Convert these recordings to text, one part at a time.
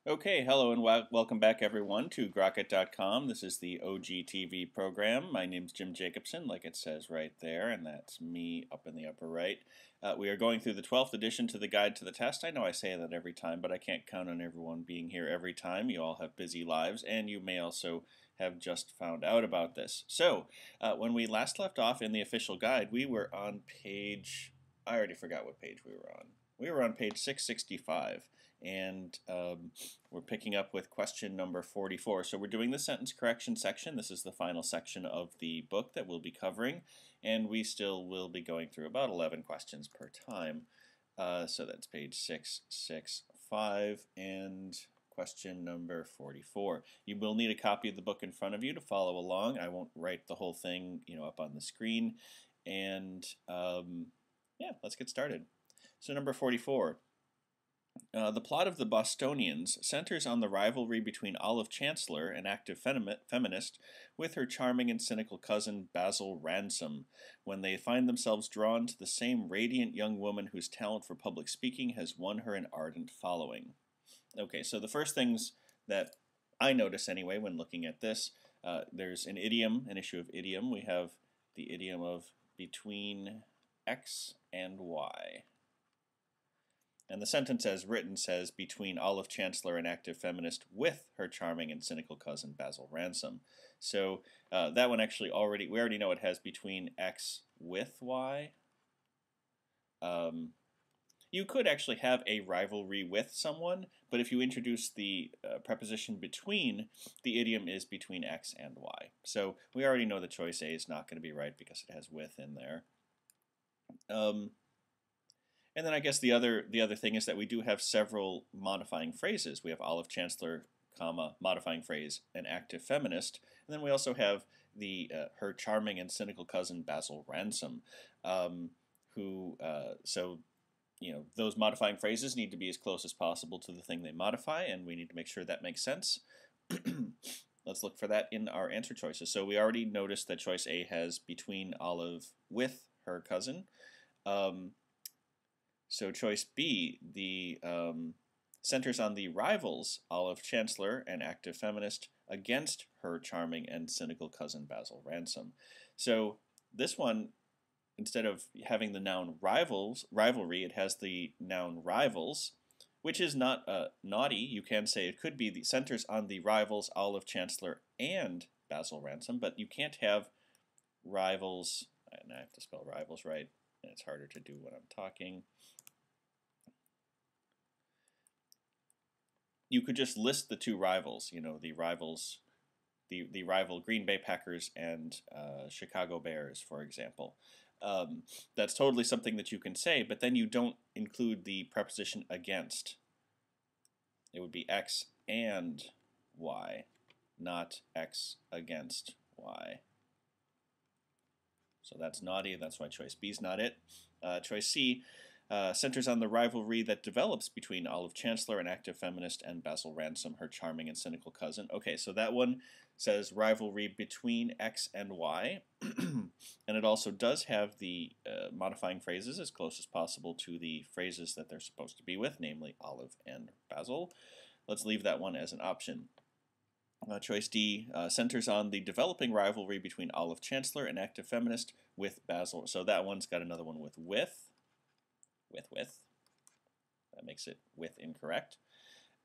Okay, hello and welcome back everyone to Grokkit.com. This is the OGTV program. My name's Jim Jacobson, like it says right there, and that's me up in the upper right. We are going through the 12th edition to the Guide to the Test. I know I say that every time, but I can't count on everyone being here every time. You all have busy lives, and you may also have just found out about this. So, when we last left off in the official guide, we were on page... I already forgot what page we were on. We were on page 665, and we're picking up with question number 44. So we're doing the sentence correction section. This is the final section of the book that we'll be covering, and we still will be going through about 11 questions per time. So that's page 665 and question number 44. You will need a copy of the book in front of you to follow along. I won't write the whole thing, up on the screen. And yeah, let's get started. So number 44. The plot of The Bostonians centers on the rivalry between Olive Chancellor, an active feminist, with her charming and cynical cousin Basil Ransom, when they find themselves drawn to the same radiant young woman whose talent for public speaking has won her an ardent following. Okay, so the first things that I notice anyway when looking at this, there's an idiom, an issue of idiom. We have the idiom of between X and Y. And the sentence as written says, between Olive Chancellor, an active feminist, with her charming and cynical cousin Basil Ransom. So that one actually we already know it has between X with Y. You could actually have a rivalry with someone, but if you introduce the preposition between, the idiom is between X and Y. So we already know that choice A is not going to be right because it has with in there. And then I guess the other thing is that we do have several modifying phrases. We have Olive Chancellor, comma, modifying phrase, an active feminist. And then we also have the her charming and cynical cousin Basil Ransom, so those modifying phrases need to be as close as possible to the thing they modify, and we need to make sure that makes sense. Let's look for that in our answer choices. So we already noticed that choice A has between Olive with her cousin. So choice B, the centers on the rivals, Olive Chancellor, an active feminist, against her charming and cynical cousin Basil Ransom. So this one, instead of having the noun rivalry, it has the noun rivals, which is not naughty. You can say it could be the centers on the rivals, Olive Chancellor and Basil Ransom, but you can't have rivals, and I have to spell rivals right, and it's harder to do when I'm talking. You could just list the two rivals, the rivals, the rival Green Bay Packers and Chicago Bears, for example. That's totally something that you can say, but then you don't include the preposition against. It would be X and Y, not X against Y. So that's naughty. That's why choice B is not it. Choice C centers on the rivalry that develops between Olive Chancellor, an active feminist, and Basil Ransom, her charming and cynical cousin. Okay, so that one says rivalry between X and Y, and it also does have the modifying phrases as close as possible to the phrases that they're supposed to be with, namely Olive and Basil. Let's leave that one as an option. Choice D centers on the developing rivalry between Olive Chancellor, an active feminist, with Basil. So that one's got another one with. That makes it with incorrect.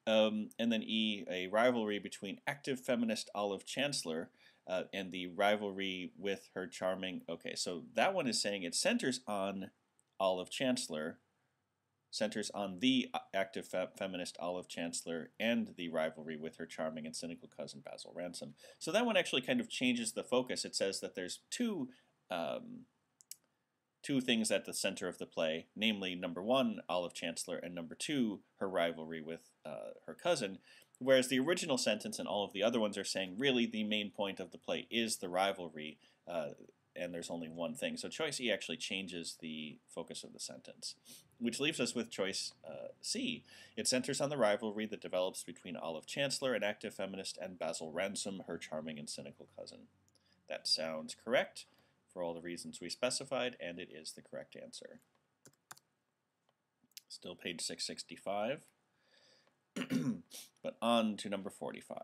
And then E, a rivalry between active feminist Olive Chancellor and the rivalry with her charming. Okay, so that one is saying it centers on Olive Chancellor, centers on the active feminist Olive Chancellor and the rivalry with her charming and cynical cousin Basil Ransom. So that one actually kind of changes the focus. It says that there's two things at the center of the play, namely, number one, Olive Chancellor, and number two, her rivalry with her cousin, whereas the original sentence and all of the other ones are saying really the main point of the play is the rivalry, and there's only one thing. So choice E actually changes the focus of the sentence, which leaves us with choice C. It centers on the rivalry that develops between Olive Chancellor, an active feminist, and Basil Ransom, her charming and cynical cousin. That sounds correct for all the reasons we specified, and it is the correct answer. Still page 665. But on to number 45.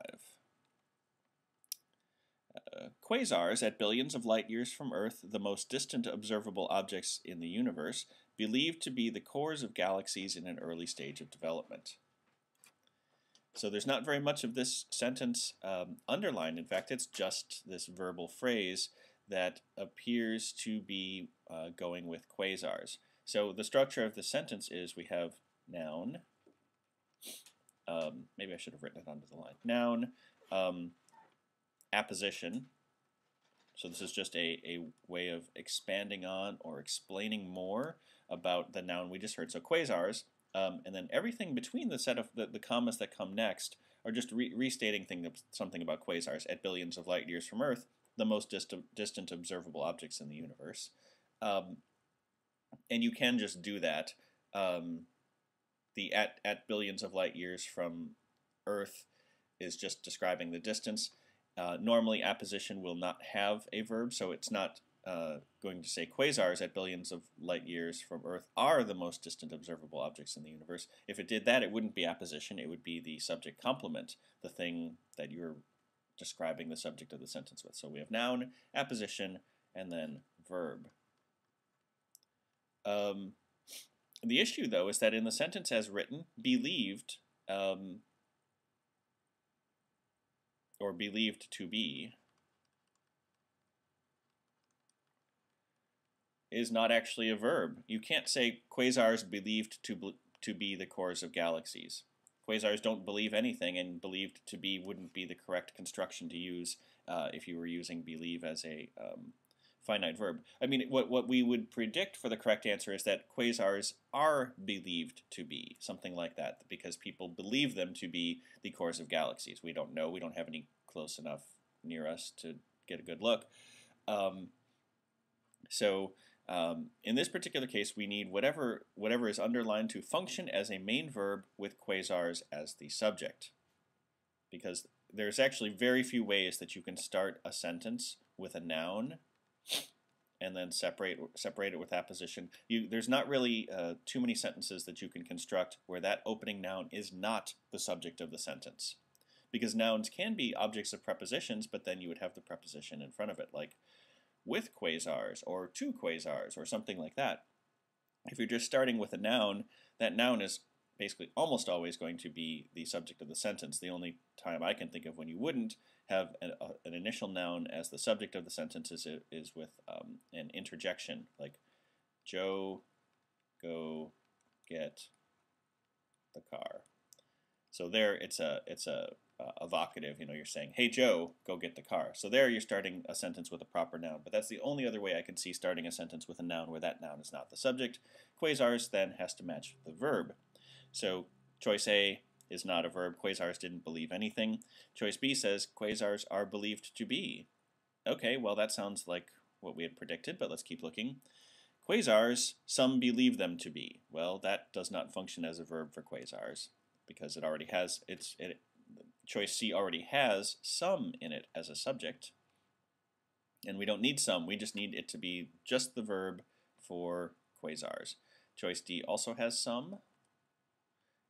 Quasars, at billions of light years from Earth, the most distant observable objects in the universe, believed to be the cores of galaxies in an early stage of development. So there's not very much of this sentence underlined. In fact, it's just this verbal phrase that appears to be going with quasars. So the structure of the sentence is we have noun. Maybe I should have written it under the line. Noun, apposition. So this is just a way of expanding on or explaining more about the noun we just heard. So quasars, and then everything between the set of the commas that come next are just restating something about quasars at billions of light years from Earth, the most distant observable objects in the universe. And you can just do that. The at billions of light years from Earth is just describing the distance. Normally, apposition will not have a verb, so it's not going to say quasars at billions of light years from Earth are the most distant observable objects in the universe. If it did that, it wouldn't be apposition. It would be the subject complement, the thing that you're describing the subject of the sentence with. So we have noun, apposition, and then verb. The issue, though, is that in the sentence as written, believed, or believed to be, is not actually a verb. You can't say quasars believed to be the cores of galaxies. Quasars don't believe anything, and believed to be wouldn't be the correct construction to use if you were using believe as a finite verb. I mean, what we would predict for the correct answer is that quasars are believed to be, something like that, because people believe them to be the cores of galaxies. We don't know. We don't have any close enough near us to get a good look. In this particular case, we need whatever is underlined to function as a main verb with quasars as the subject, because there's actually very few ways that you can start a sentence with a noun and then separate it with apposition. There's not really too many sentences that you can construct where that opening noun is not the subject of the sentence, because nouns can be objects of prepositions, but then you would have the preposition in front of it, like with quasars or to quasars or something like that. If you're just starting with a noun, that noun is basically almost always going to be the subject of the sentence. The only time I can think of when you wouldn't have an initial noun as the subject of the sentence is with an interjection, like Joe, go get the car. So there, it's a evocative. You're saying, "Hey Joe, go get the car." So there, you're starting a sentence with a proper noun. But that's the only other way I can see starting a sentence with a noun where that noun is not the subject. Quasars then has to match the verb. So choice A is not a verb. Quasars didn't believe anything. Choice B says quasars are believed to be. Okay, well that sounds like what we had predicted, but let's keep looking. Quasars, some believe them to be. Well, that does not function as a verb for quasars because it already has choice C already has some in it as a subject. And we don't need some, we just need it to be just the verb for quasars. Choice D also has some,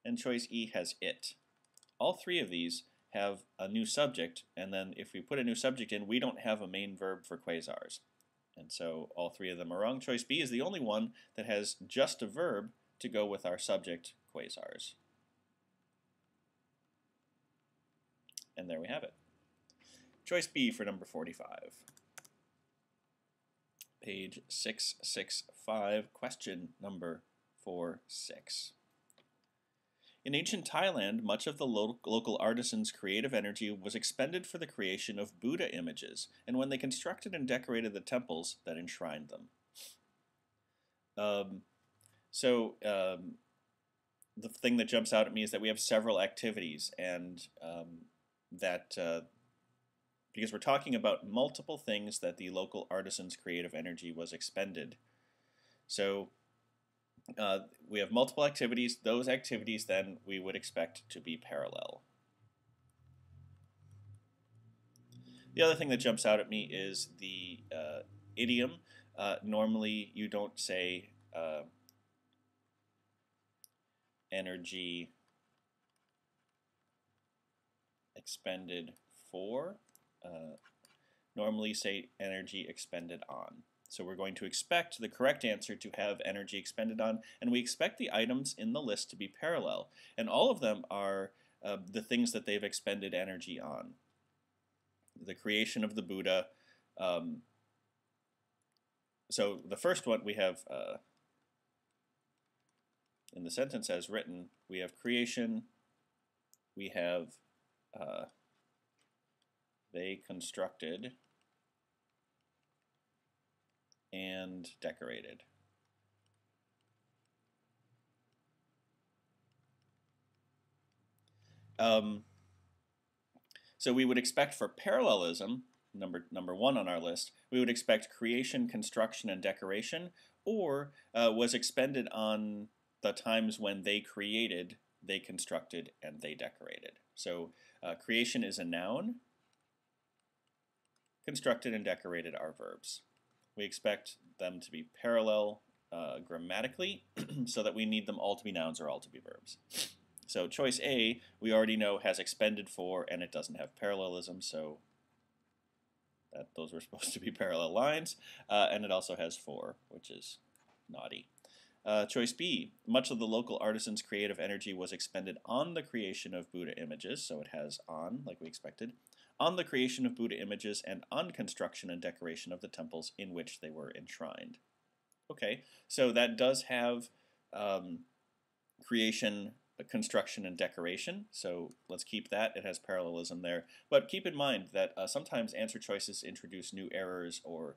and choice E has it. All three of these have a new subject, and then if we put a new subject in, we don't have a main verb for quasars. And so all three of them are wrong. Choice B is the only one that has just a verb to go with our subject, quasars. And there we have it. Choice B for number 45. Page 665, question number 46. In ancient Thailand, much of the local artisans' creative energy was expended for the creation of Buddha images, and when they constructed and decorated the temples that enshrined them. The thing that jumps out at me is that we have several activities, and because we're talking about multiple things that the local artisans' creative energy was expended. So we have multiple activities. Those activities then we would expect to be parallel. The other thing that jumps out at me is the idiom. Normally you don't say energy expended for. Normally say energy expended on. So we're going to expect the correct answer to have energy expended on, and we expect the items in the list to be parallel. And all of them are the things that they've expended energy on. The creation of the Buddha. So the first one we have in the sentence as written, we have creation, we have they constructed and decorated. So we would expect for parallelism, number one on our list, we would expect creation, construction, and decoration, or was expended on the times when they created, they constructed, and they decorated. So creation is a noun. Constructed and decorated are verbs. We expect them to be parallel grammatically, so that we need them all to be nouns or all to be verbs. So choice A, we already know, has expended for, and it doesn't have parallelism, so those were supposed to be parallel lines. And it also has for, which is naughty. Choice B, much of the local artisan's creative energy was expended on the creation of Buddha images, so it has on, like we expected, on the creation of Buddha images and on construction and decoration of the temples in which they were enshrined. Okay, so that does have creation, construction, and decoration, so let's keep that. It has parallelism there. But keep in mind that sometimes answer choices introduce new errors or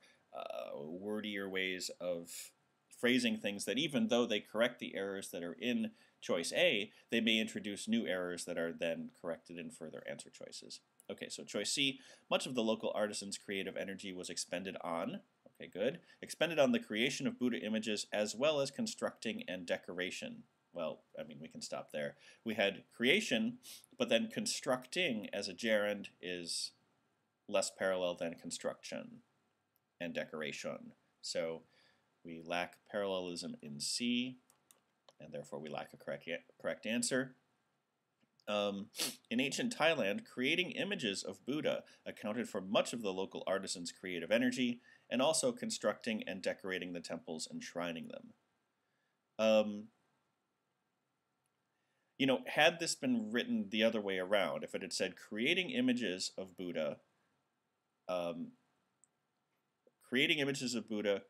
wordier ways of phrasing things that even though they correct the errors that are in choice A, they may introduce new errors that are then corrected in further answer choices. Okay, so choice C, much of the local artisan's creative energy was expended on, okay, good, expended on the creation of Buddha images as well as constructing and decoration. Well, I mean, we can stop there. We had creation, but then constructing as a gerund is less parallel than construction and decoration. So we lack parallelism in C, and therefore we lack a correct answer. In ancient Thailand, creating images of Buddha accounted for much of the local artisans' creative energy, and also constructing and decorating the temples and shrining them. You know, had this been written the other way around, if it had said creating images of Buddha,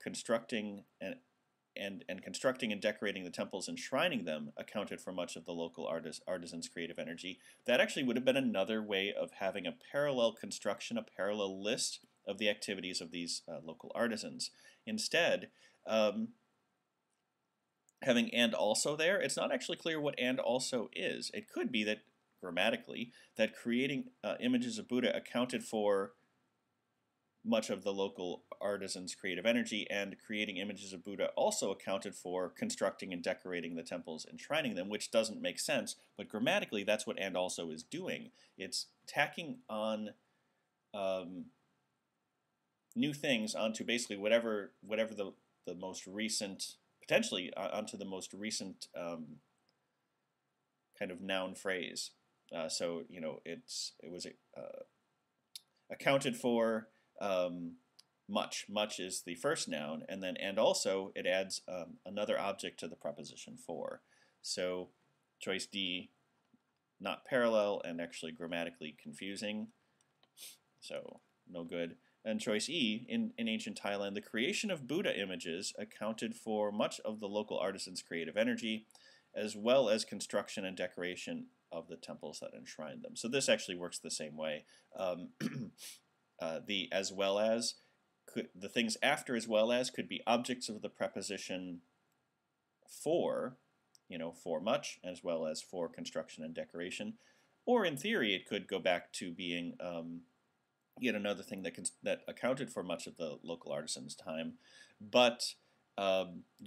constructing and decorating the temples and shrining them accounted for much of the local artisans' creative energy. That actually would have been another way of having a parallel construction, a parallel list of the activities of these local artisans. Instead, having and also there, it's not actually clear what and also is. It could be that, grammatically, that creating images of Buddha accounted for much of the local artisans' creative energy, and creating images of Buddha also accounted for constructing and decorating the temples and shrining them, which doesn't make sense, but grammatically that's what and also is doing. It's tacking on new things onto basically whatever the most recent, potentially onto the most recent kind of noun phrase. So, you know, it was accounted for. Much is the first noun, and then and also it adds another object to the preposition for. So choice D, not parallel and actually grammatically confusing, so no good. And choice E, in ancient Thailand, the creation of Buddha images accounted for much of the local artisans' creative energy, as well as construction and decoration of the temples that enshrined them. So this actually works the same way. The as well as, the things after as well as could be objects of the preposition for, you know, for much, as well as for construction and decoration. Or in theory, it could go back to being yet another thing that accounted for much of the local artisan's time. But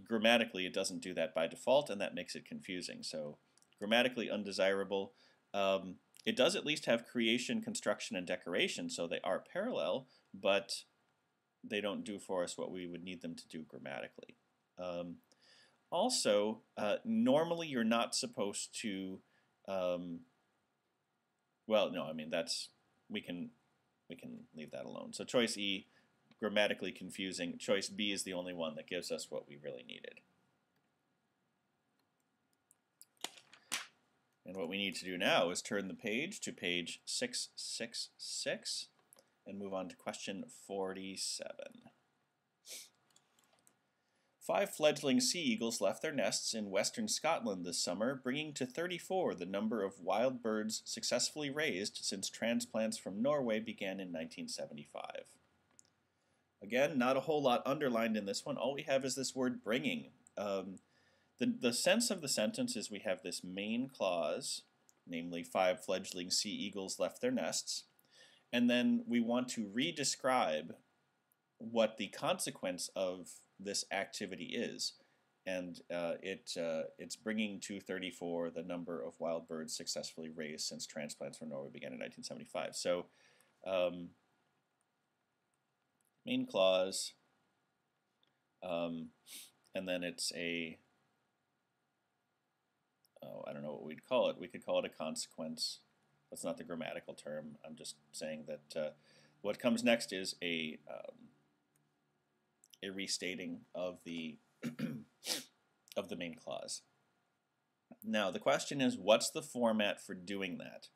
grammatically, it doesn't do that by default, and that makes it confusing. So grammatically undesirable. It does at least have creation, construction, and decoration, so they are parallel, but they don't do for us what we would need them to do grammatically. Also, normally you're not supposed to well, no, I mean we can leave that alone. So choice E, grammatically confusing. Choice B is the only one that gives us what we really needed. And what we need to do now is turn the page to page 666 and move on to question 47. 5 fledgling sea eagles left their nests in western Scotland this summer, bringing to 34 the number of wild birds successfully raised since transplants from Norway began in 1975. Again, not a whole lot underlined in this one. All we have is this word bringing. The sense of the sentence is we have this main clause, namely 5 fledgling sea eagles left their nests, and then we want to re-describe what the consequence of this activity is, and it's bringing to 34 the number of wild birds successfully raised since transplants from Norway began in 1975. So main clause, and then it's a, I don't know what we'd call it. We could call it a consequence. That's not the grammatical term. I'm just saying that what comes next is a restating of the of the main clause. Now the question is, what's the format for doing that?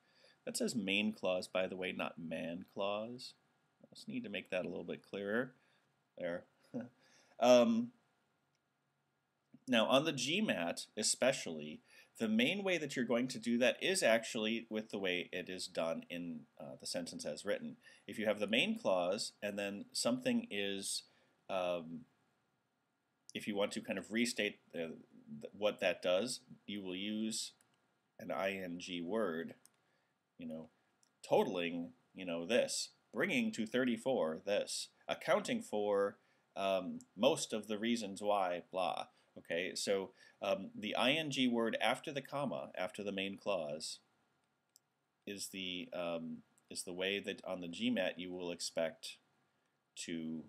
That says main clause, by the way, not man clause. I just need to make that a little bit clearer. There. Now on the GMAT especially, the main way that you're going to do that is actually with the way it is done in the sentence as written. If you have the main clause and then something is, if you want to kind of restate what that does, you will use an ing word, totaling, this, bringing to 34 this, accounting for most of the reasons why, blah. Okay, so the ing word after the comma, after the main clause, is the way that on the GMAT you will expect to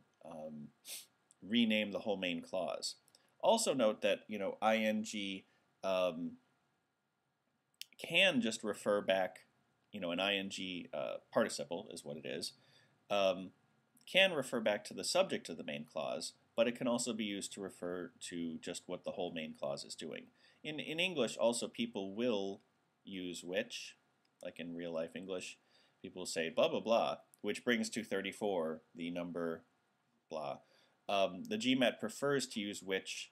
rename the whole main clause. Also note that ing can just refer back, an ing participle is what it is, can refer back to the subject of the main clause, but it can also be used to refer to just what the whole main clause is doing. In English also people will use which, like in real life English, people say blah blah blah, which brings to 34 the number blah. The GMAT prefers to use which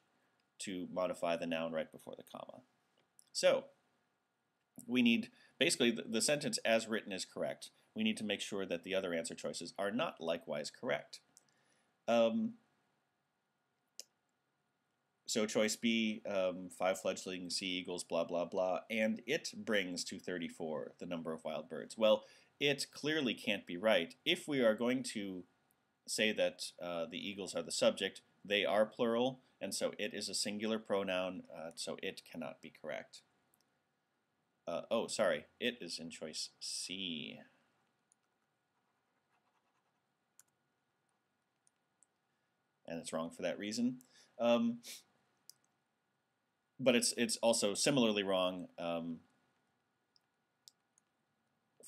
to modify the noun right before the comma. So we need, basically the sentence as written is correct. We need to make sure that the other answer choices are not likewise correct. So choice B, 5 fledgling sea eagles, blah, blah, blah, and it brings to 34 the number of wild birds. Well, it clearly can't be right. If we are going to say that the eagles are the subject, they are plural, and so it is a singular pronoun, so it cannot be correct. Oh, sorry, it is in choice C. And it's wrong for that reason. But it's also similarly wrong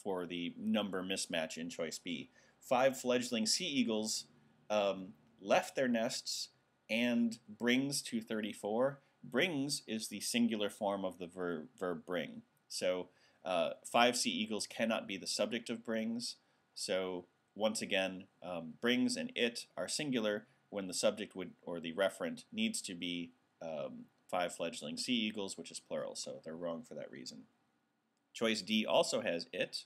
for the number mismatch in choice B. 5 fledgling sea eagles left their nests and brings to 34. Brings is the singular form of the verb bring. So 5 sea eagles cannot be the subject of brings. So once again, brings and it are singular when the subject would, or the referent needs to be 5 fledgling sea eagles, which is plural, so they're wrong for that reason. Choice D also has it,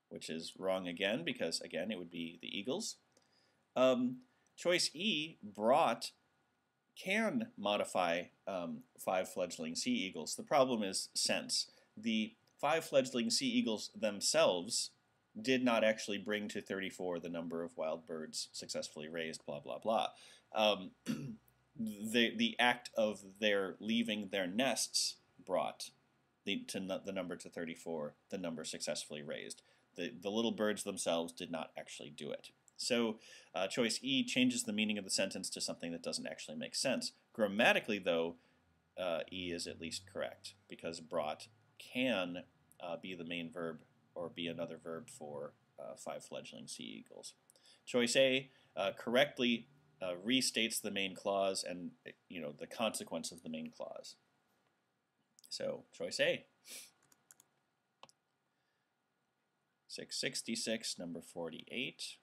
which is wrong again because, again, it would be the eagles. Choice E, brought, can modify 5 fledgling sea eagles. The problem is sense. The 5 fledgling sea eagles themselves did not actually bring to 34 the number of wild birds successfully raised, blah, blah, blah. The act of their leaving their nests brought the number to 34, the number successfully raised. The little birds themselves did not actually do it. So choice E changes the meaning of the sentence to something that doesn't actually make sense. Grammatically, though, E is at least correct because brought can be the main verb or be another verb for 5 fledgling sea eagles. Choice A correctly restates the main clause and the consequence of the main clause. So choice A. 666, number 48.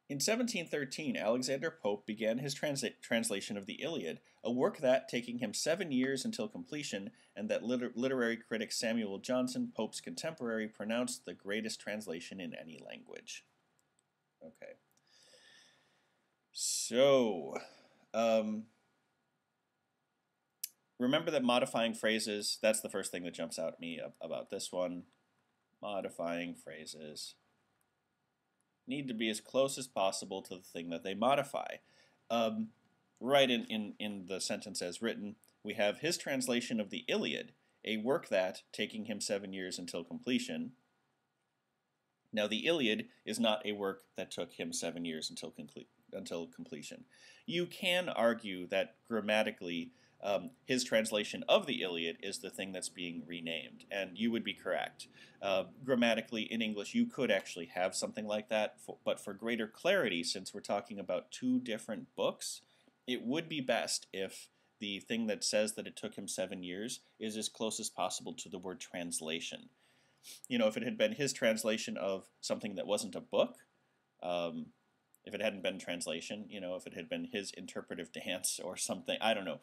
In 1713, Alexander Pope began his translation of the Iliad, a work that, taking him 7 years until completion, and that literary critic Samuel Johnson, Pope's contemporary, pronounced the greatest translation in any language. Okay. So, remember that modifying phrases, that's the first thing that jumps out at me about this one. Modifying phrases need to be as close as possible to the thing that they modify. Right in the sentence as written, we have his translation of the Iliad, a work that, taking him 7 years until completion. Now, the Iliad is not a work that took him 7 years until completion. You can argue that grammatically, his translation of the Iliad is the thing that's being renamed, and you would be correct. Grammatically, in English, you could actually have something like that, but for greater clarity, since we're talking about 2 different books, it would be best if the thing that says that it took him 7 years is as close as possible to the word translation. If it had been his translation of something that wasn't a book, if it hadn't been translation, if it had been his interpretive dance or something, I don't know.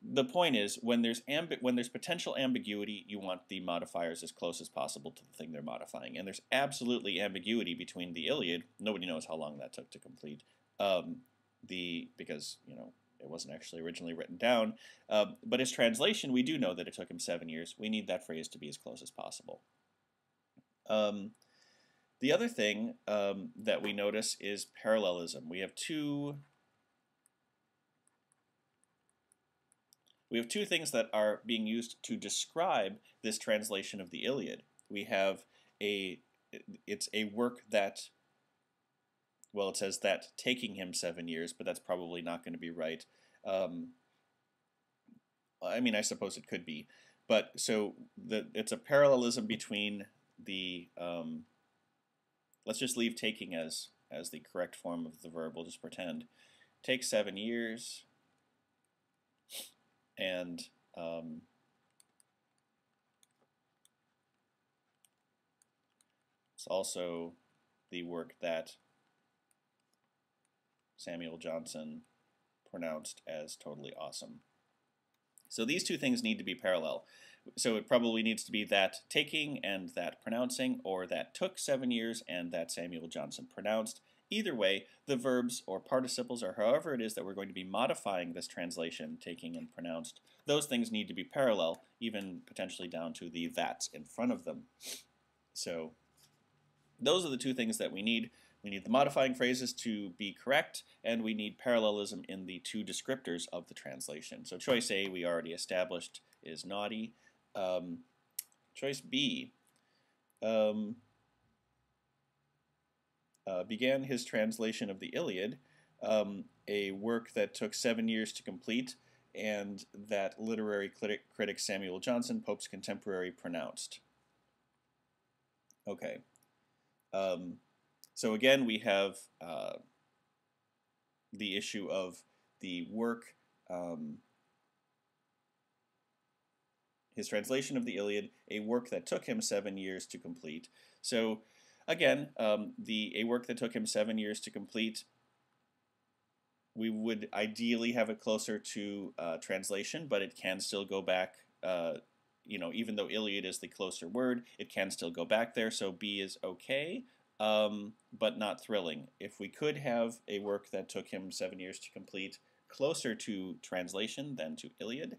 The point is, when there's potential ambiguity, you want the modifiers as close as possible to the thing they're modifying. And there's absolutely ambiguity between the Iliad. Nobody knows how long that took to complete. Because it wasn't actually originally written down. But his translation, we do know that it took him 7 years. We need that phrase to be as close as possible. The other thing that we notice is parallelism. We have two things that are being used to describe this translation of the Iliad. We have it's a work that, well, it says that taking him 7 years, but that's probably not going to be right. I mean, I suppose it could be. But so it's a parallelism between the, let's just leave taking as the correct form of the verb. We'll just pretend. Take 7 years, and it's also the work that Samuel Johnson pronounced as totally awesome. So these 2 things need to be parallel. So it probably needs to be that taking and that pronouncing, or that took 7 years and that Samuel Johnson pronounced. Either way, the verbs or participles, or however it is that we're going to be modifying this translation, taking and pronounced, those things need to be parallel, even potentially down to the that's in front of them. So those are the 2 things that we need. We need the modifying phrases to be correct, and we need parallelism in the 2 descriptors of the translation. So choice A, we already established, is naughty. Choice B, began his translation of the Iliad, a work that took 7 years to complete, and that literary critic Samuel Johnson, Pope's contemporary, pronounced. Okay. So again, we have the issue of the work, his translation of the Iliad, a work that took him 7 years to complete. So again, a work that took him 7 years to complete, we would ideally have it closer to translation, but it can still go back, even though Iliad is the closer word, it can still go back there, so B is okay. But not thrilling. If we could have a work that took him 7 years to complete closer to translation than to Iliad,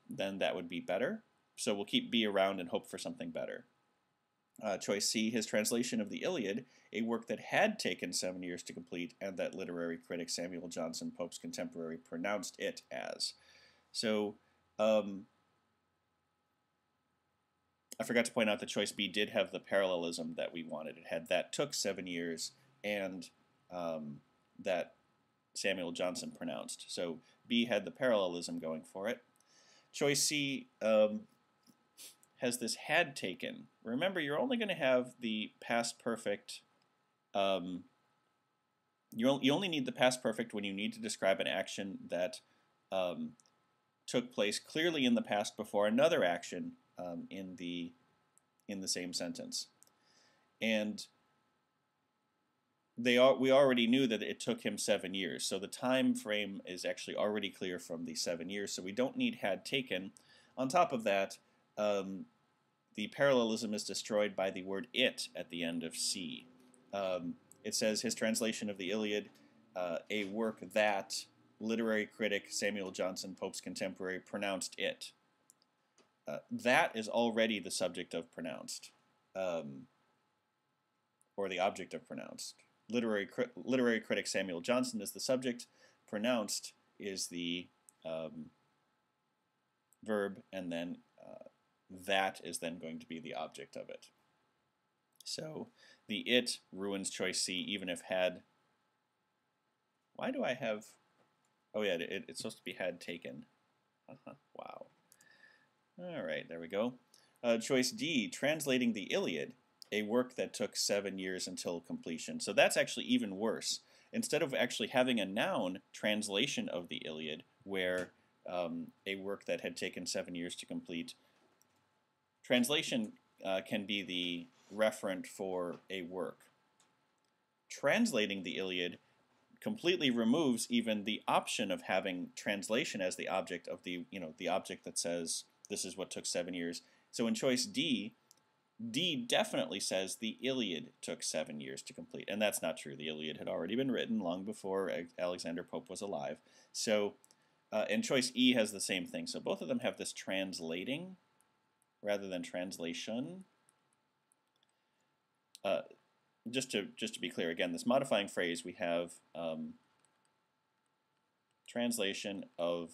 then that would be better. So we'll keep B around and hope for something better. Choice C, his translation of the Iliad, a work that had taken 7 years to complete, and that literary critic Samuel Johnson, Pope's contemporary, pronounced it as. So I forgot to point out that choice B did have the parallelism that we wanted. It had that took 7 years and that Samuel Johnson pronounced. So B had the parallelism going for it. choice C has this had taken. Remember, you're only going to have the past perfect. You only need the past perfect when you need to describe an action that took place clearly in the past before another action in the same sentence. And we already knew that it took him 7 years, so the time frame is actually already clear from the 7 years, so we don't need had taken. On top of that, the parallelism is destroyed by the word it at the end of C. It says his translation of the Iliad, a work that literary critic Samuel Johnson, Pope's contemporary, pronounced it. That is already the subject of pronounced, or the object of pronounced. Literary critic Samuel Johnson is the subject. Pronounced is the verb, and then that is then going to be the object of it. So the it ruins choice C, even if had. Why do I have? Oh yeah, it's supposed to be had taken. Wow. All right, there we go. Choice D, translating the Iliad, a work that took 7 years until completion. So that's actually even worse. Instead of actually having a noun, translation of the Iliad, where a work that had taken 7 years to complete, translation can be the referent for a work. Translating the Iliad completely removes even the option of having translation as the object of the object that says this is what took 7 years. So in choice D, D definitely says the Iliad took 7 years to complete, and that's not true. The Iliad had already been written long before Alexander Pope was alive. So, and choice E has the same thing. So both of them have this translating rather than translation. Just to be clear, again, this modifying phrase, we have translation of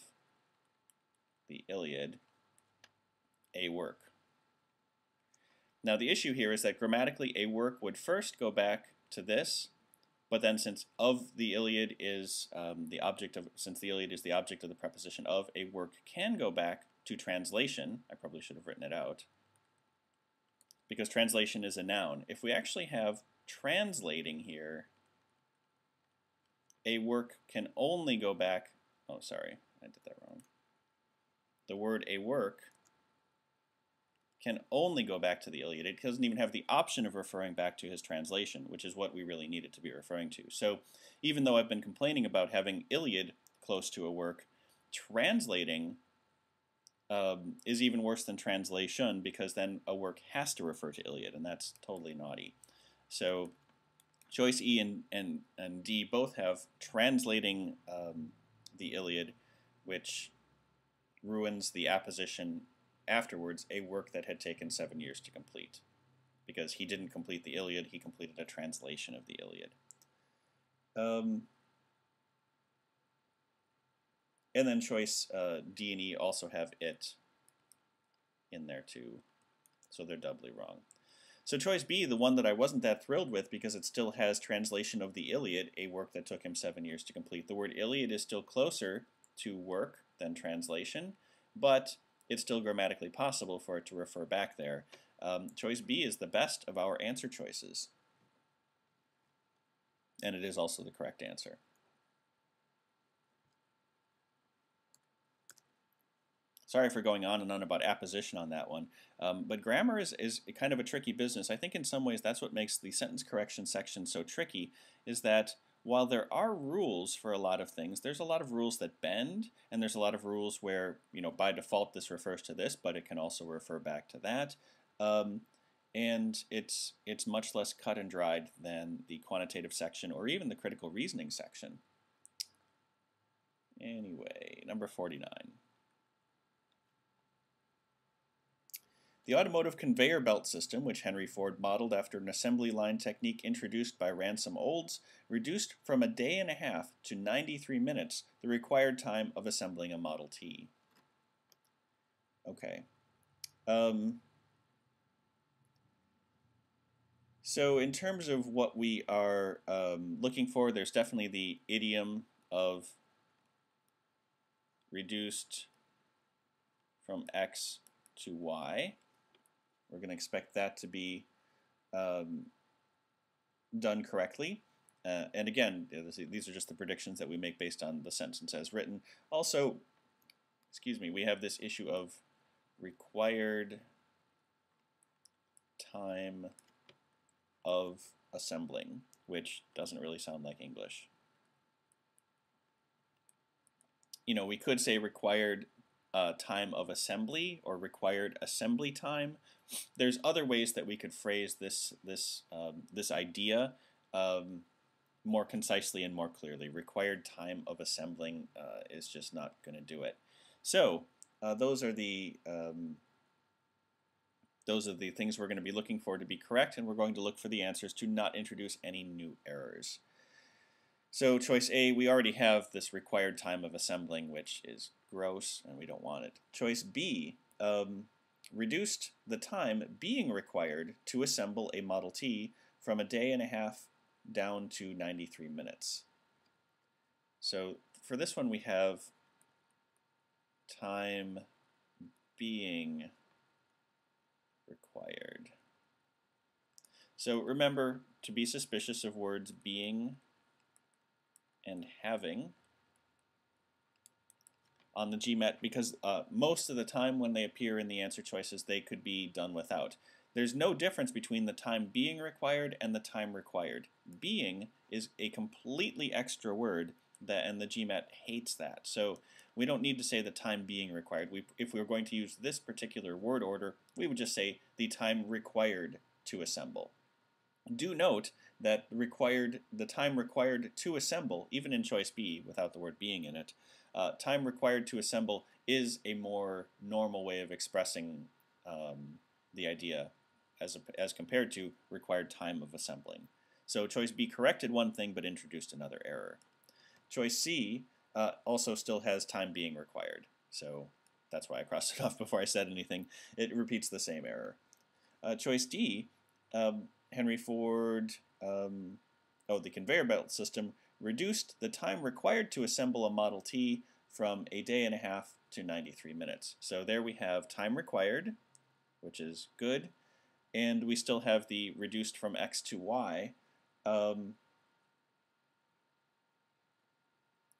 the Iliad, a work. Now the issue here is that grammatically a work would first go back to this, but then since of the Iliad is the object of, since the Iliad is the object of the preposition of, a work can go back to translation. I probably should have written it out, because translation is a noun. If we actually have translating here, a work can only go back, oh sorry, I did that wrong. The word a work can only go back to the Iliad. It doesn't even have the option of referring back to his translation, which is what we really need it to be referring to. So even though I've been complaining about having Iliad close to a work, translating is even worse than translation, because then a work has to refer to Iliad, and that's totally naughty. So choice E and D both have translating the Iliad, which ruins the apposition afterwards, a work that had taken 7 years to complete. Because he didn't complete the Iliad, he completed a translation of the Iliad. And then choice D and E also have it in there too, so they're doubly wrong. So choice B, the one that I wasn't that thrilled with because it still has translation of the Iliad, a work that took him 7 years to complete. The word Iliad is still closer to work than translation, but it's still grammatically possible for it to refer back there. Choice B is the best of our answer choices, and it is also the correct answer. Sorry for going on and on about apposition on that one, but grammar is kind of a tricky business. I think in some ways that's what makes the sentence correction section so tricky, is that while there are rules for a lot of things, there's a lot of rules that bend, and there's a lot of rules where, by default this refers to this, but it can also refer back to that. And it's much less cut and dried than the quantitative section or even the critical reasoning section. Anyway, number 49. The automotive conveyor belt system, which Henry Ford modeled after an assembly line technique introduced by Ransom Olds, reduced from a day and a half to 93 minutes the required time of assembling a Model T. Okay. So in terms of what we are looking for, there's definitely the idiom of reduced from X to Y. We're going to expect that to be done correctly. And again, these are just the predictions that we make based on the sentence as written. Also, excuse me, we have this issue of required time of assembling, which doesn't really sound like English. You know, we could say required time of assembly or required assembly time. There's other ways that we could phrase this idea more concisely and more clearly. Required time of assembling is just not going to do it. So those are the things we're going to be looking for to be correct, and we're going to look for the answers to not introduce any new errors. So choice A, we already have this required time of assembling, which is gross, and we don't want it. Choice B, reduced the time being required to assemble a Model T from a day and a half down to 93 minutes. So for this one, we have time being required. So remember to be suspicious of words being and having on the GMAT, because most of the time when they appear in the answer choices, they could be done without. There's no difference between the time being required and the time required. Being is a completely extra word, and the GMAT hates that. So we don't need to say the time being required. If we were going to use this particular word order, we would just say the time required to assemble. Do note that the time required to assemble, even in choice B without the word being in it, time required to assemble is a more normal way of expressing the idea as compared to required time of assembling. So choice B corrected one thing but introduced another error. Choice C also still has time being required. So that's why I crossed it off before I said anything. It repeats the same error. Choice D, Henry Ford, the conveyor belt system reduced the time required to assemble a Model T from a day and a half to 93 minutes. So there we have time required, which is good, and we still have the reduced from X to Y.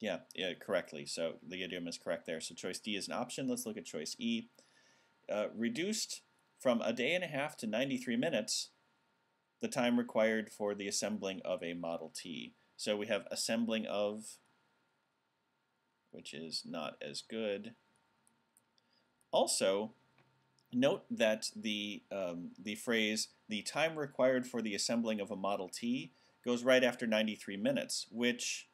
Yeah, correctly. So the idiom is correct there. So choice D is an option. Let's look at choice E. Reduced from a day and a half to 93 minutes, the time required for the assembling of a Model T. So we have assembling of, which is not as good. Also, note that the phrase, the time required for the assembling of a Model T, goes right after 93 minutes, which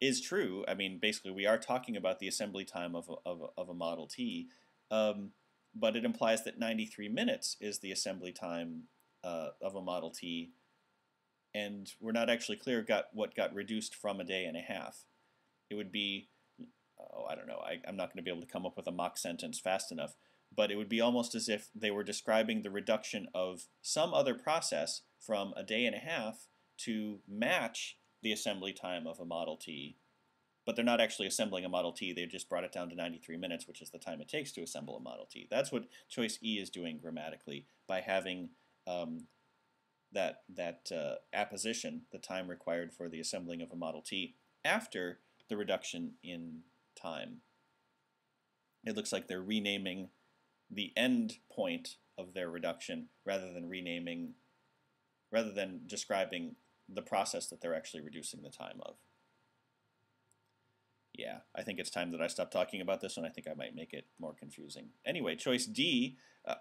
is true. I mean, basically, we are talking about the assembly time of a Model T, but it implies that 93 minutes is the assembly time of a Model T, and we're not actually clear what got reduced from a day and a half. It would be, I don't know, I'm not going to be able to come up with a mock sentence fast enough, but it would be almost as if they were describing the reduction of some other process from a day and a half to match the assembly time of a Model T, but they're not actually assembling a Model T. They just brought it down to 93 minutes, which is the time it takes to assemble a Model T. That's what choice E is doing grammatically by having that apposition, the time required for the assembling of a Model T, after the reduction in time. It looks like they're renaming the end point of their reduction rather than describing the process that they're actually reducing the time of. Yeah, I think it's time that I stop talking about this one. I think I might make it more confusing. Anyway, choice D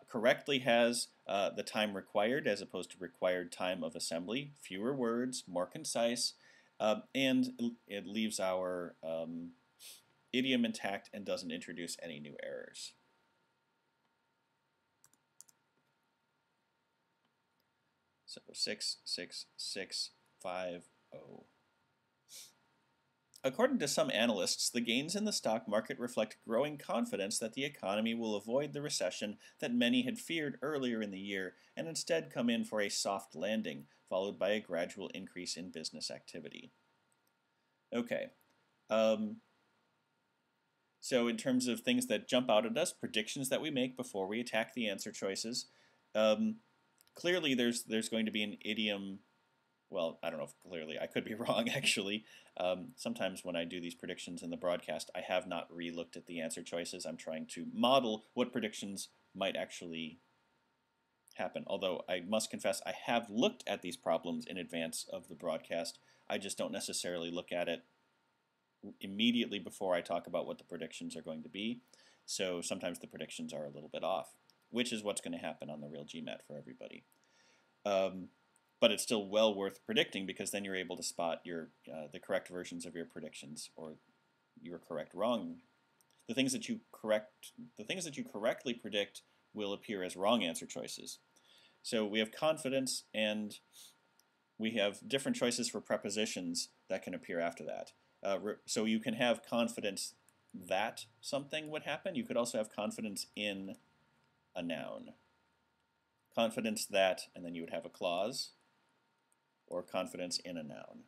correctly has the time required as opposed to required time of assembly. Fewer words, more concise, and it leaves our idiom intact and doesn't introduce any new errors. So 66650. According to some analysts, the gains in the stock market reflect growing confidence that the economy will avoid the recession that many had feared earlier in the year and instead come in for a soft landing, followed by a gradual increase in business activity. Okay. So So in terms of things that jump out at us, predictions that we make before we attack the answer choices, clearly there's going to be an idiom. Well, I don't know if clearly. I could be wrong, actually. Sometimes when I do these predictions in the broadcast, I have not re-looked at the answer choices. I'm trying to model what predictions might actually happen. Although I must confess, I have looked at these problems in advance of the broadcast. I just don't necessarily look at it immediately before I talk about what the predictions are going to be. So sometimes the predictions are a little bit off, which is what's going to happen on the real GMAT for everybody. But it's still well worth predicting, because then you're able to spot your the correct versions of your predictions, or your correct wrong. The things that you correctly predict will appear as wrong answer choices. So we have confidence, and we have different choices for prepositions that can appear after that. So you can have confidence that something would happen. You could also have confidence in a noun. Confidence that, and then you would have a clause, or confidence in a noun.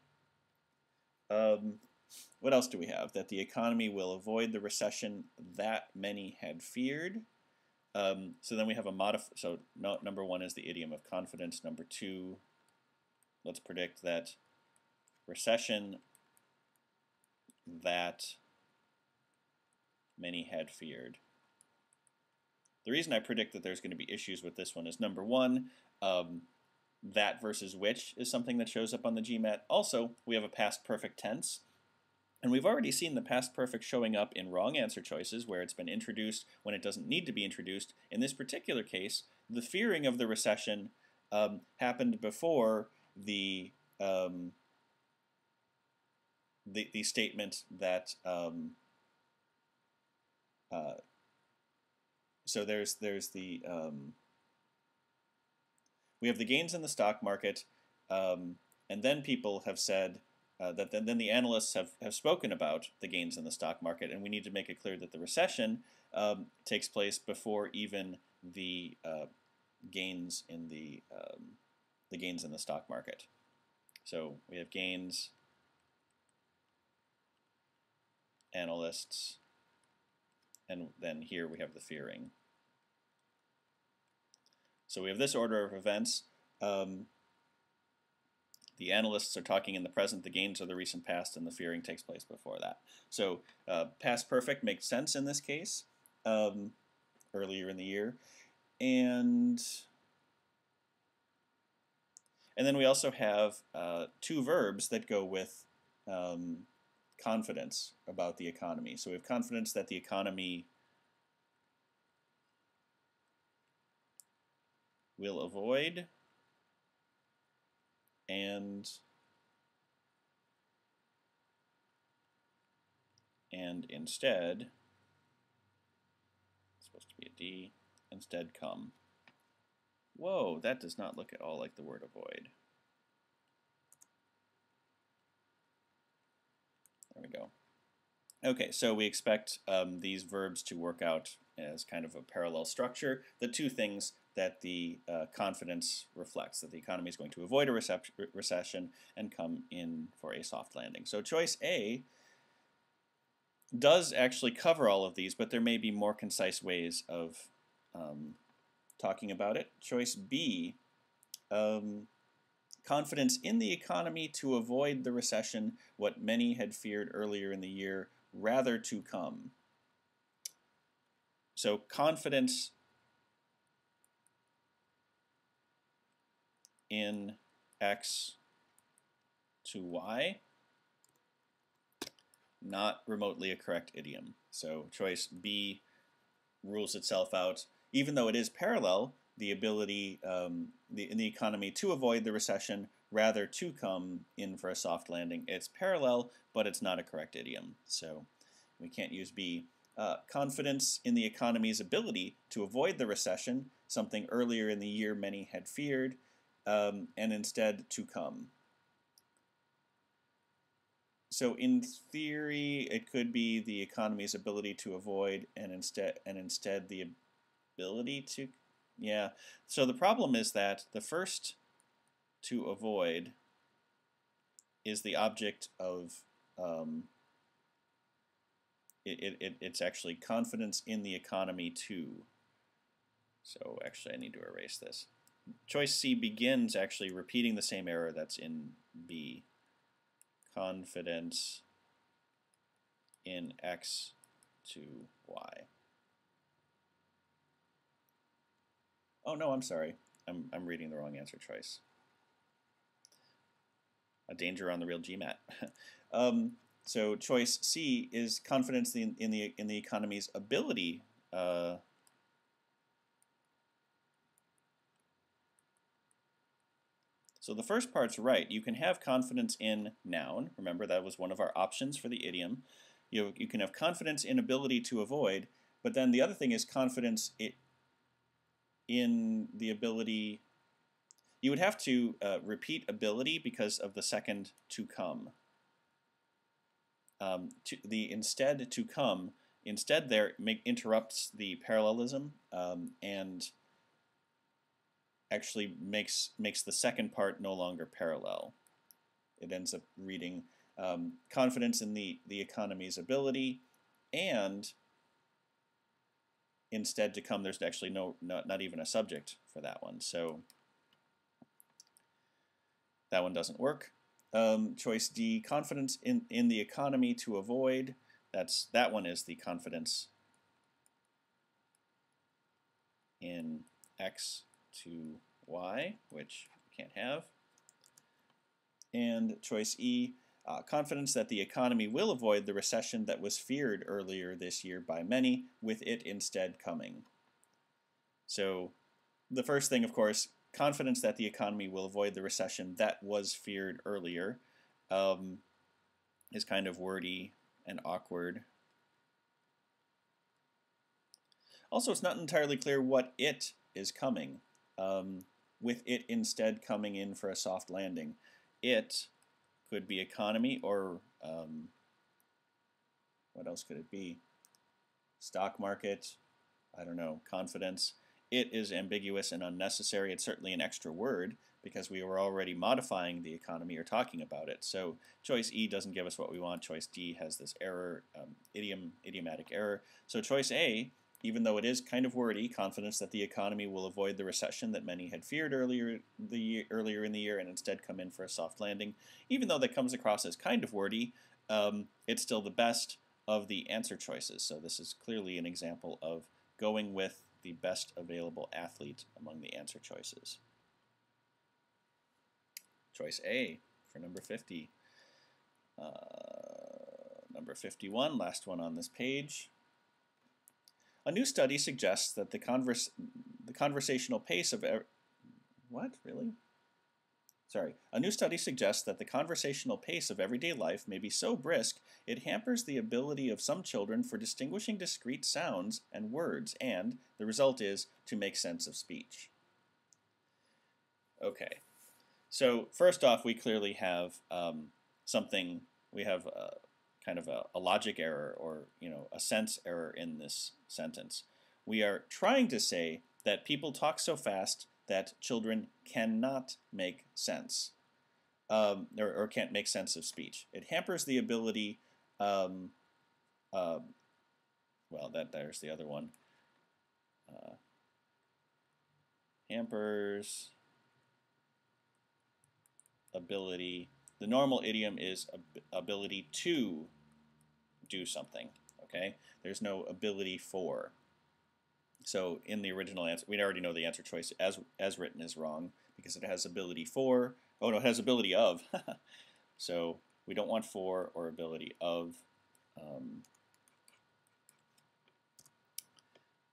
What else do we have? That the economy will avoid the recession that many had feared. So then we have a so number one is the idiom of confidence. Number two, let's predict that recession that many had feared. The reason I predict that there's going to be issues with this one is, number one, that versus which is something that shows up on the GMAT. Also, we have a past perfect tense. And we've already seen the past perfect showing up in wrong answer choices, where it's been introduced when it doesn't need to be introduced. In this particular case, the fearing of the recession happened before the statement that so there's the we have the gains in the stock market, and then people have said that then the analysts have spoken about the gains in the stock market, and we need to make it clear that the recession takes place before even the gains in the gains in the stock market. So we have gains, analysts, and then here we have the fearing. So we have this order of events. The analysts are talking in the present, the gains are the recent past, and the fearing takes place before that. So past perfect makes sense in this case, earlier in the year. And then we also have two verbs that go with confidence about the economy. So we have confidence that the economy will avoid and instead, it's supposed to be a D, instead come. Whoa, that does not look at all like the word avoid. There we go. Okay, so we expect these verbs to work out as kind of a parallel structure. The two things that the confidence reflects, that the economy is going to avoid a recession and come in for a soft landing. So choice A does actually cover all of these, but there may be more concise ways of talking about it. Choice B, confidence in the economy to avoid the recession, what many had feared earlier in the year, rather to come. So confidence in X to Y, not remotely a correct idiom. So choice B rules itself out. Even though it is parallel, the ability in the economy to avoid the recession, rather to come in for a soft landing. It's parallel, but it's not a correct idiom. So we can't use B. Confidence in the economy's ability to avoid the recession, something earlier in the year many had feared, and instead to come. So in theory, it could be the economy's ability to avoid and instead the ability to, yeah. So the problem is that the first to avoid is the object of it's actually confidence in the economy too. So actually I need to erase this. Choice C begins actually repeating the same error that's in B. Confidence in X to Y. Oh no, I'm sorry. I'm reading the wrong answer choice. A danger on the real GMAT. So choice C is confidence in the economy's ability. So the first part's right. You can have confidence in noun. Remember, that was one of our options for the idiom. You can have confidence in ability to avoid, but then the other thing is confidence in the ability. You would have to repeat ability because of the second to come. Instead to come, instead there interrupts the parallelism and actually makes the second part no longer parallel. It ends up reading confidence in the economy's ability, and instead to come, there's actually not even a subject for that one. So that one doesn't work. Choice D, confidence in the economy to avoid. That one is the confidence in X to Y, which we can't have. And choice E, confidence that the economy will avoid the recession that was feared earlier this year by many, with it instead coming. So the first thing, of course, confidence that the economy will avoid the recession that was feared earlier is kind of wordy and awkward. Also, it's not entirely clear what it is coming, with it instead coming in for a soft landing. It could be economy, or what else could it be? Stock market, I don't know, confidence. It is ambiguous and unnecessary. It's certainly an extra word because we were already modifying the economy or talking about it. So choice E doesn't give us what we want. Choice D has this error, idiomatic error. So choice A, even though it is kind of wordy, confidence that the economy will avoid the recession that many had feared earlier in the year and instead come in for a soft landing, even though that comes across as kind of wordy, it's still the best of the answer choices. So this is clearly an example of going with the best available athlete among the answer choices. Choice A for number 50. Number 51, last one on this page. A new study suggests that the conversational pace of A new study suggests that the conversational pace of everyday life may be so brisk it hampers the ability of some children for distinguishing discrete sounds and words, and the result is to make sense of speech. Okay, so first off, we clearly have we have kind of a logic error, or a sense error in this sentence. We are trying to say that people talk so fast that children cannot make sense, or can't make sense of speech. It hampers the ability, well, there's the other one. Hampers ability. The normal idiom is ability to do something, okay? There's no ability for. So in the original answer, we already know the answer choice as written is wrong because it has ability for. Oh no, it has ability of. So we don't want for or ability of.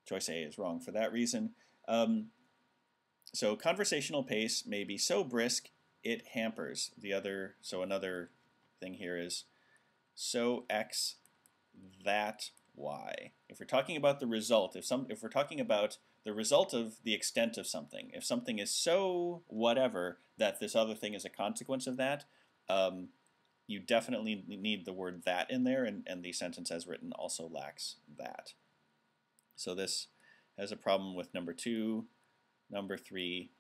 Choice A is wrong for that reason. So conversational pace may be so brisk it hampers the other. So another thing here is so X that Y. If we're talking about the result, if we're talking about the result of the extent of something, if something is so whatever that this other thing is a consequence of that, you definitely need the word that in there, and the sentence as written also lacks that. So this has a problem with number 2, number 3,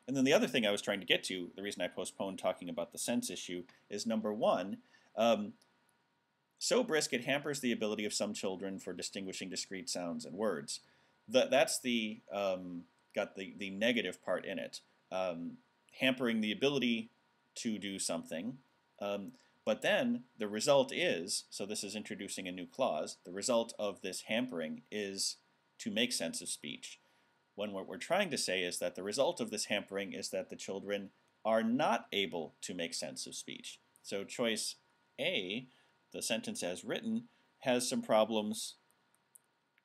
and then the other thing I was trying to get to, the reason I postponed talking about the sense issue, is number 1. so brisk it hampers the ability of some children for distinguishing discrete sounds and words. That's the got the negative part in it, hampering the ability to do something. But then the result is, so this is introducing a new clause, the result of this hampering is to make sense of speech. When what we're trying to say is that the result of this hampering is that the children are not able to make sense of speech. So choice A, the sentence as written, has some problems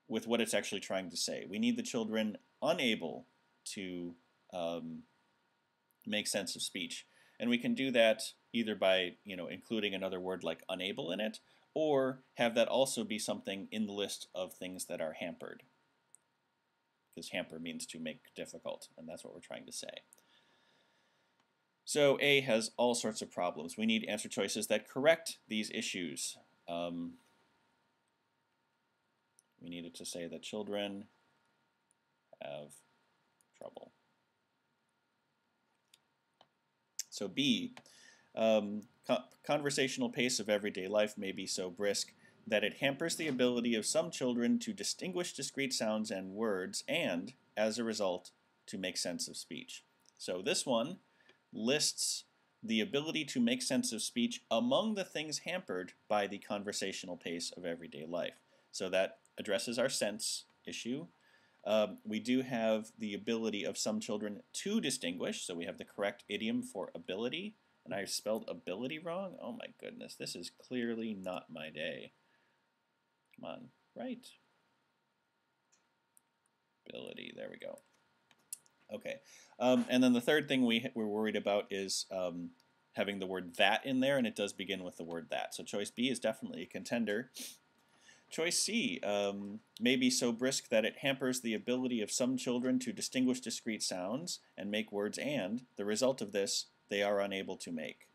with what it's actually trying to say. We need the children unable to make sense of speech. And we can do that either by including another word like unable in it, or have that also be something in the list of things that are hampered. Because hamper means to make difficult, and that's what we're trying to say. So A has all sorts of problems. We need answer choices that correct these issues. We needed to say that children have trouble. So B, conversational pace of everyday life may be so brisk that it hampers the ability of some children to distinguish discrete sounds and words and, as a result, to make sense of speech. So this one lists the ability to make sense of speech among the things hampered by the conversational pace of everyday life. So that addresses our sense issue. We do have the ability of some children to distinguish, so we have the correct idiom for ability, and I spelled ability wrong. Oh my goodness, this is clearly not my day. Come on, right. Ability, there we go. Okay, and then the third thing we're worried about is having the word that in there, and it does begin with the word that. So choice B is definitely a contender. Choice C may be so brisk that it hampers the ability of some children to distinguish discrete sounds and make words, and the result of this they are unable to make.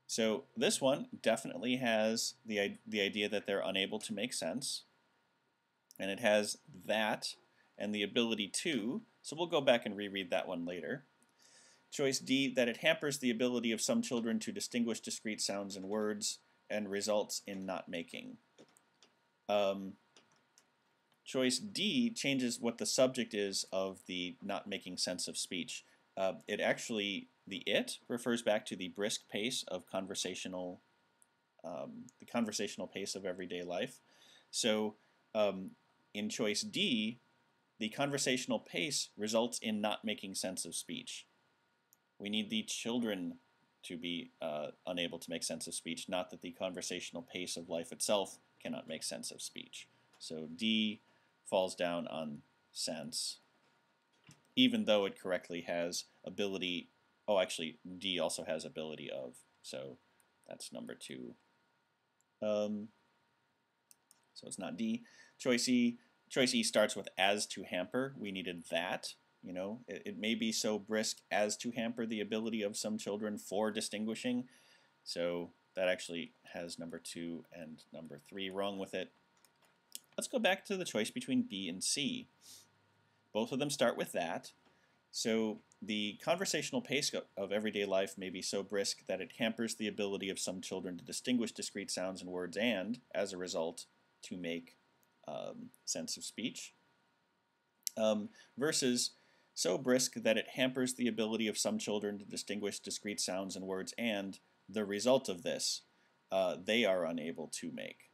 So this one definitely has the idea that they're unable to make sense, and it has that and the ability to, so we'll go back and reread that one later. Choice D, that it hampers the ability of some children to distinguish discrete sounds and words and results in not making. Choice D changes what the subject is of the not making sense of speech. It actually, the it refers back to the brisk pace of the conversational pace of everyday life. So in choice D, the conversational pace results in not making sense of speech. We need the children to be unable to make sense of speech, not that the conversational pace of life itself cannot make sense of speech. So D falls down on sense, even though it correctly has ability. Oh, actually, D also has ability of, so that's number 2. So it's not D. Choice E starts with as to hamper. We needed that. It may be so brisk as to hamper the ability of some children for distinguishing. So that actually has number 2 and number 3 wrong with it. Let's go back to the choice between B and C. Both of them start with that. So the conversational pace of everyday life may be so brisk that it hampers the ability of some children to distinguish discrete sounds and words and, as a result, to make sense of speech. Versus so brisk that it hampers the ability of some children to distinguish discrete sounds and words and, the result of this, they are unable to make.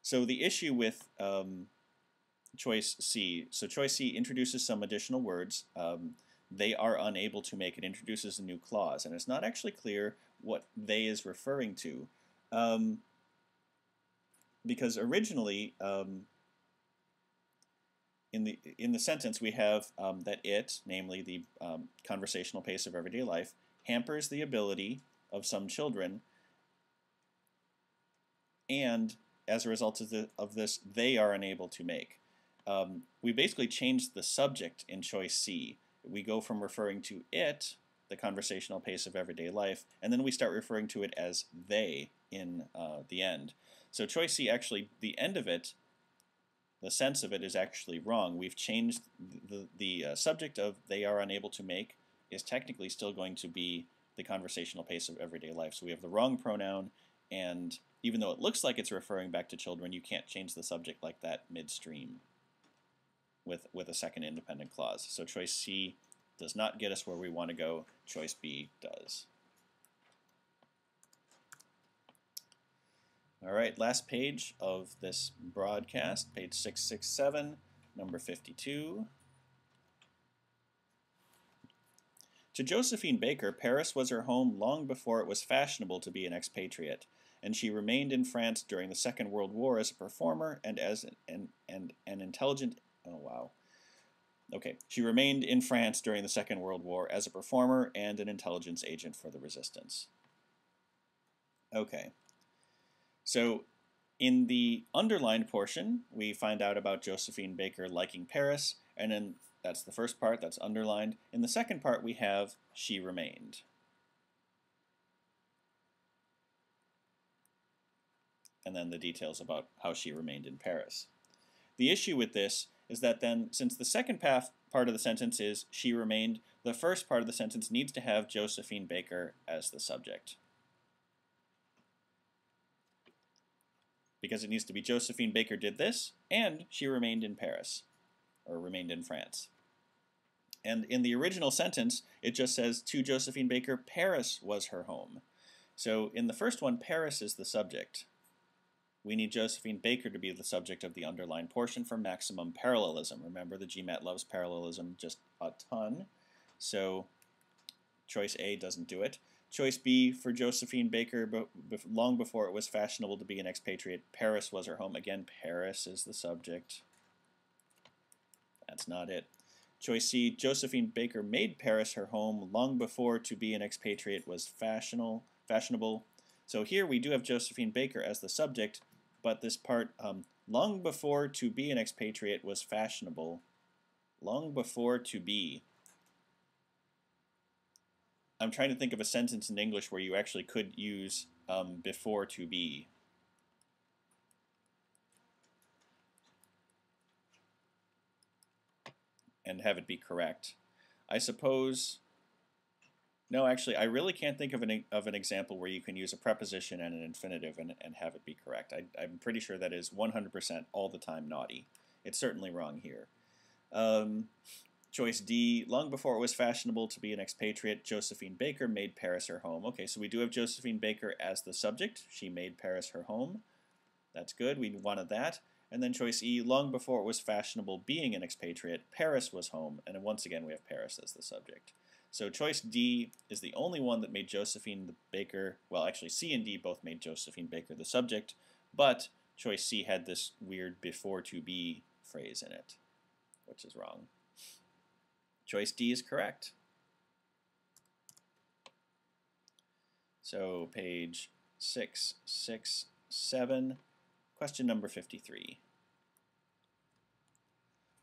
So the issue with choice C, so choice C introduces some additional words. They are unable to make. It introduces a new clause, and it's not actually clear what they is referring to, because originally in the sentence we have that it, namely the conversational pace of everyday life, hampers the ability of some children, and as a result of this, they are unable to make. We basically changed the subject in choice C. We go from referring to it, the conversational pace of everyday life, and then we start referring to it as they in the end. So choice C, actually, the end of it the sense of it is actually wrong. We've changed the subject of they are unable to make is technically still going to be the conversational pace of everyday life. So we have the wrong pronoun, and even though it looks like it's referring back to children, you can't change the subject like that midstream with a second independent clause. So choice C does not get us where we want to go. Choice B does. All right, last page of this broadcast, page 667, number 52. To Josephine Baker, Paris was her home long before it was fashionable to be an expatriate, and she remained in France during the Second World War as a performer and as an intelligent. Oh wow. Okay, she remained in France during the Second World War as a performer and an intelligence agent for the resistance. Okay. So in the underlined portion, we find out about Josephine Baker liking Paris, and then that's the first part, that's underlined. In the second part, we have she remained. And then the details about how she remained in Paris. The issue with this is that then, since the second part of the sentence is she remained, the first part of the sentence needs to have Josephine Baker as the subject. Because it needs to be Josephine Baker did this, and she remained in Paris, or remained in France. And in the original sentence, it just says, to Josephine Baker, Paris was her home. So in the first one, Paris is the subject. We need Josephine Baker to be the subject of the underlined portion for maximum parallelism. Remember, the GMAT loves parallelism just a ton. So choice A doesn't do it. Choice B for Josephine Baker, but long before it was fashionable to be an expatriate, Paris was her home. Again, Paris is the subject. That's not it. Choice C, Josephine Baker made Paris her home long before to be an expatriate was fashionable. So here we do have Josephine Baker as the subject, but this part, long before to be an expatriate was fashionable. Long before to be. I'm trying to think of a sentence in English where you actually could use before to be. And have it be correct. I suppose, no, actually, I really can't think of an example where you can use a preposition and an infinitive and have it be correct. I'm pretty sure that is 100% all the time naughty. It's certainly wrong here. Choice D, long before it was fashionable to be an expatriate, Josephine Baker made Paris her home. Okay, so we do have Josephine Baker as the subject. She made Paris her home. That's good. We wanted that. And then choice E, long before it was fashionable being an expatriate, Paris was home. And once again, we have Paris as the subject. So choice D is the only one that made Josephine Baker, well, actually C and D both made Josephine Baker the subject, but choice C had this weird before to be phrase in it, which is wrong. Choice D is correct. So page 667, question number 53.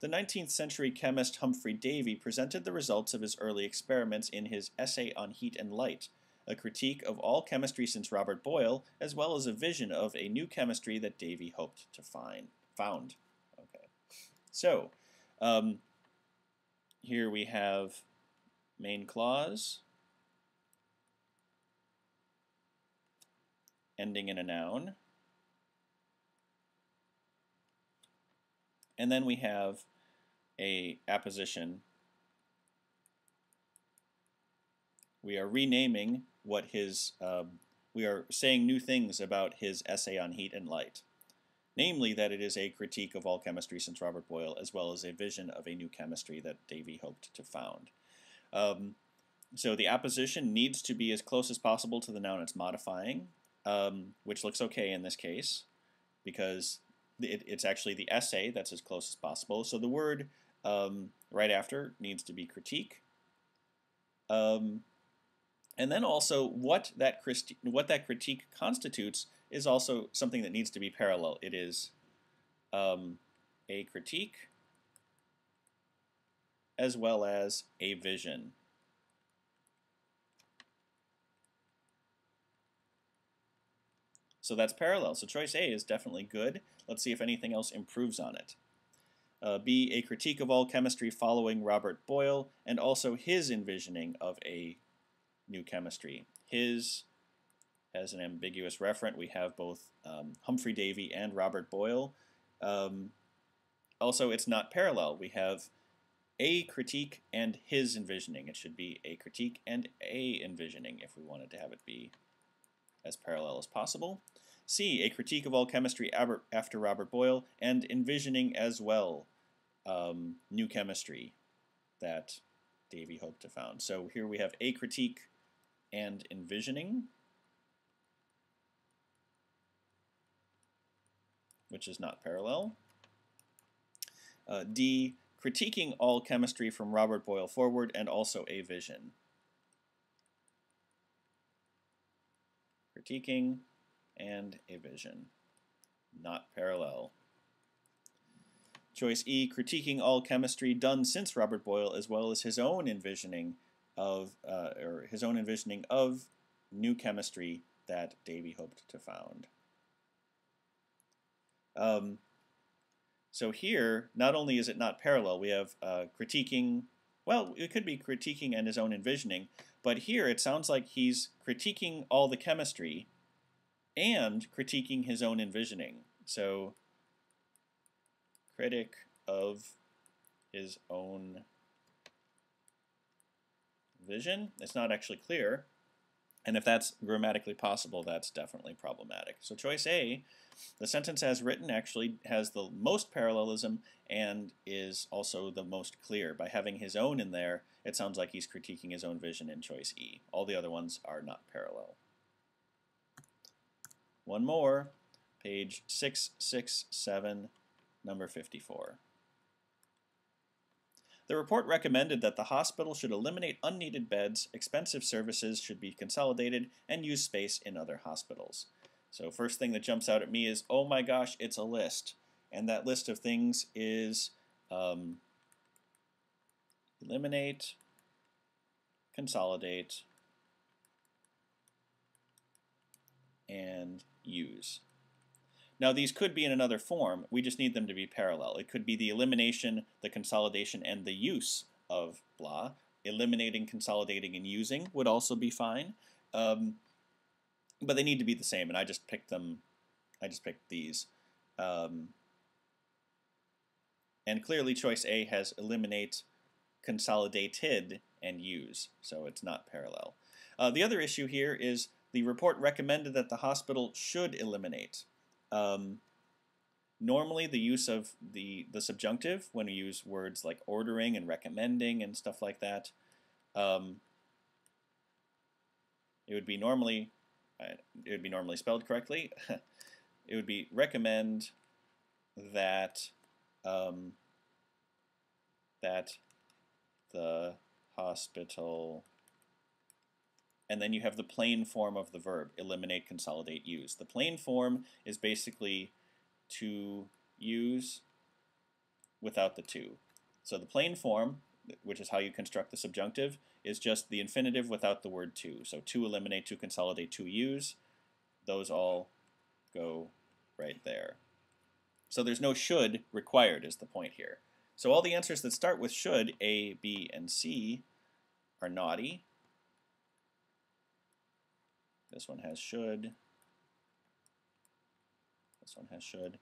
The 19th century chemist Humphrey Davy presented the results of his early experiments in his Essay on Heat and Light, a critique of all chemistry since Robert Boyle, as well as a vision of a new chemistry that Davy hoped to found. Okay, so here we have main clause, ending in a noun, and then we have a apposition. We are renaming what his, we are saying new things about his essay on heat and light. Namely, that it is a critique of all chemistry since Robert Boyle, as well as a vision of a new chemistry that Davy hoped to found. So the apposition needs to be as close as possible to the noun it's modifying, which looks okay in this case, because it's actually the essay that's as close as possible. So the word right after needs to be critique. And then also what that critique constitutes is also something that needs to be parallel. It is a critique as well as a vision. So that's parallel. So choice A is definitely good. Let's see if anything else improves on it. B, a critique of all chemistry following Robert Boyle, and also his envisioning of a new chemistry. His has an ambiguous referent. We have both Humphrey Davy and Robert Boyle. Also, it's not parallel. We have a critique and his envisioning. It should be a critique and a envisioning if we wanted to have it be as parallel as possible. C, a critique of all chemistry after Robert Boyle, and envisioning as well new chemistry that Davy hoped to found. So here we have a critique and envisioning, which is not parallel. D, critiquing all chemistry from Robert Boyle forward, and also a vision. Critiquing and a vision, not parallel. Choice E, critiquing all chemistry done since Robert Boyle, as well as his own envisioning of new chemistry that Davy hoped to found. So here, not only is it not parallel, we have critiquing, well, it could be critiquing and his own envisioning, but here it sounds like he's critiquing all the chemistry and critiquing his own envisioning. So, critic of his own vision. It's not actually clear. And if that's grammatically possible, that's definitely problematic. So choice A, the sentence as written actually has the most parallelism and is also the most clear. By having his own in there, it sounds like he's critiquing his own vision in choice E. All the other ones are not parallel. One more, page 667, number 54. The report recommended that the hospital should eliminate unneeded beds, expensive services should be consolidated, and use space in other hospitals. So first thing that jumps out at me is, oh my gosh, it's a list. And that list of things is eliminate, consolidate, and use. Now these could be in another form, we just need them to be parallel. It could be the elimination, the consolidation, and the use of blah. Eliminating, consolidating, and using would also be fine. But they need to be the same, and I just picked them, I just picked these. And clearly choice A has eliminate, consolidated, and use, so it's not parallel. The other issue here is the report recommended that the hospital should eliminate. Normally the use of the subjunctive, when we use words like ordering and recommending and stuff like that, it would be normally spelled correctly. It would be recommend that that the hospital, and then you have the plain form of the verb, eliminate, consolidate, use. The plain form is basically to use without the to. So the plain form, which is how you construct the subjunctive, is just the infinitive without the word to. So to eliminate, to consolidate, to use, those all go right there. So there's no should required is the point here. So all the answers that start with should, A, B, and C, are naughty. This one has should. This one has should.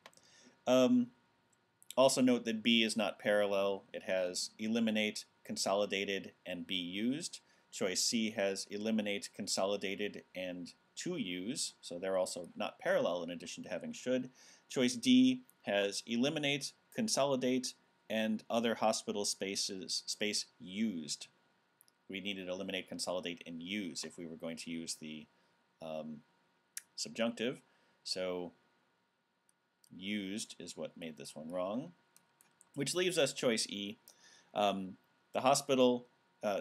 Also note that B is not parallel. It has eliminate, consolidated, and be used. Choice C has eliminate, consolidated, and to use. So they're also not parallel in addition to having should. Choice D has eliminate, consolidate, and other hospital space used. We needed eliminate, consolidate, and use if we were going to use the subjunctive. So used is what made this one wrong, which leaves us choice E. The hospital,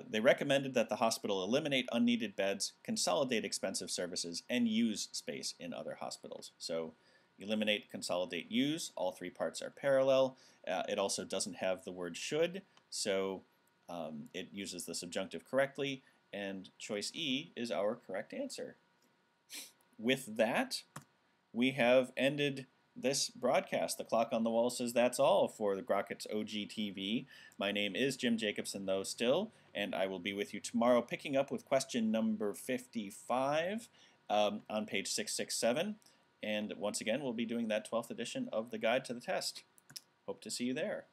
they recommended that the hospital eliminate unneeded beds, consolidate expensive services, and use space in other hospitals. So eliminate, consolidate, use, all three parts are parallel. It also doesn't have the word should, so it uses the subjunctive correctly, and choice E is our correct answer. With that, we have ended this broadcast. The clock on the wall says that's all for the Grockett's OGTV. My name is Jim Jacobson, though, still, and I will be with you tomorrow picking up with question number 55 on page 667. And once again, we'll be doing that 12th edition of the Guide to the Test. Hope to see you there.